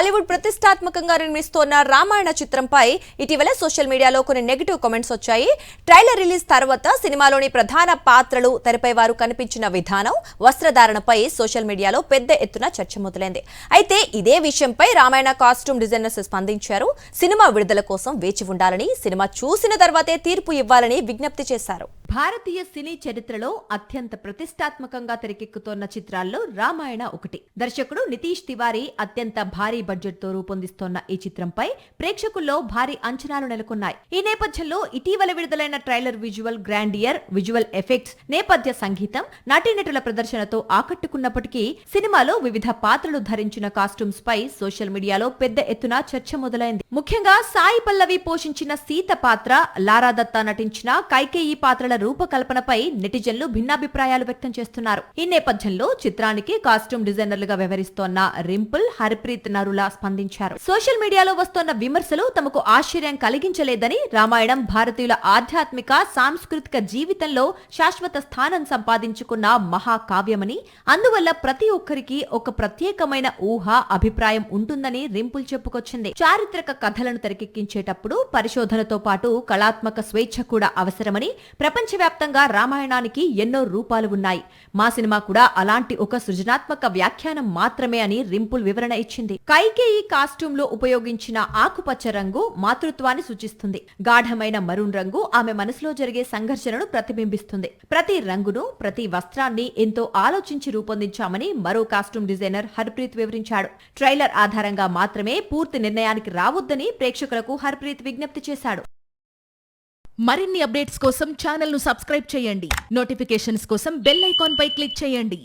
బాలీవుడ్ ప్రతిష్టాత్మకంగా నిర్మిస్తోన్న రామాయణ చిత్రంపై ఇటీవల సోషల్ మీడియాలో కొన్ని నెగటివ్ కామెంట్స్ వచ్చాయి. ట్రైలర్ రిలీజ్ తర్వాత సినిమాలోని ప్రధాన పాత్రలు తెరపై వారు కనిపించిన విధానం, వస్త్రధారణపై సోషల్ మీడియాలో పెద్ద ఎత్తున చర్చ మొదలైంది. అయితే ఇదే విషయంపై రామాయణ కాస్ట్యూమ్ డిజైనర్స్ స్పందించారు. సినిమా విడుదల కోసం వేచి ఉండాలని, సినిమా చూసిన తర్వాతే తీర్పు ఇవ్వాలని విజ్ఞప్తి చేశారు. భారతీయ సినీ చరిత్రలో అత్యంత ప్రతిష్టాత్మకంగా తెరకెక్కుతోన్న చిత్రాల్లో రామాయణ ఒకటి. దర్శకుడు నితీష్ తివారీ అత్యంత భారీ బడ్జెట్ తో రూపొందిస్తోన్న ఈ చిత్రంపై ప్రేక్షకుల్లో భారీ అంచనాలు నెలకొన్నాయి. ఈ నేపథ్యంలో ఇటీవల విడుదలైన trailer visual grandeur, visual effects, నేపథ్య సంగీతం, నటీనటుల ప్రదర్శనతో ఆకట్టుకున్నప్పటికీ సినిమాలో వివిధ పాత్రలు ధరించిన కాస్ట్యూమ్స్ పై సోషల్ మీడియాలో పెద్ద ఎత్తున చర్చ మొదలైంది. ముఖ్యంగా సాయి పల్లవి పోషించిన సీత పాత్ర, లారా దత్తా నటించిన కైకేయి పాత్రల రూపకల్పనపై నెటిజన్లు భిన్నాభిప్రాయాలు వ్యక్తం చేస్తున్నారు. ఈ నేపథ్యంలో చిత్రానికి కాస్ట్యూమ్ డిజైనర్లుగా వ్యవహరిస్తోన్న రింపుల్, హర్ప్రీత్ నరులా స్పందించారు. సోషల్ మీడియాలో వస్తోన్న విమర్శలు తమకు ఆశ్చర్యం కలిగించలేదని, రామాయణం భారతీయుల ఆధ్యాత్మిక, సాంస్కృతిక జీవితంలో శాశ్వత స్థానం సంపాదించుకున్న మహాకావ్యమని, అందువల్ల ప్రతి ఒక్కరికి ఒక ప్రత్యేకమైన ఊహ, అభిప్రాయం ఉంటుందని రింపుల్ చెప్పుకొచ్చింది. చారిత్రక కథలను తెరకెక్కించేటప్పుడు పరిశోధనతో పాటు కళాత్మక స్వేచ్ఛ కూడా అవసరమని, ప్రపంచవ్యాప్తంగా రామాయణానికి ఎన్నో రూపాలు ఉన్నాయి. మా సినిమా కూడా అలాంటి ఒక సృజనాత్మక వ్యాఖ్యానం మాత్రమే అని రింపుల్ వివరణ ఇచ్చింది. కైకేయి కాస్ట్యూమ్ లో ఉపయోగించిన ఆకుపచ్చ రంగు మాతృత్వాన్ని సూచిస్తుంది. గాఢమైన మరూన్ రంగు ఆమె మనసులో జరిగే సంఘర్షణను ప్రతిబింబిస్తుంది. ప్రతి రంగును, ప్రతి వస్త్రాన్ని ఎంతో ఆలోచించి రూపొందించామని మరో కాస్ట్యూమ్ డిజైనర్ హర్ప్రీత్ వివరించాడు. ట్రైలర్ ఆధారంగా మాత్రమే పూర్తి నిర్ణయానికి రావొద్దని ప్రేక్షకులకు హర్ప్రీత్ విజ్ఞప్తి చేశాడు. మరిన్ని అప్డేట్స్ కోసం ఛానల్ ను సబ్స్క్రైబ్ చేయండి. నోటిఫికేషన్స్ కోసం బెల్ ఐకాన్ పై క్లిక్ చేయండి.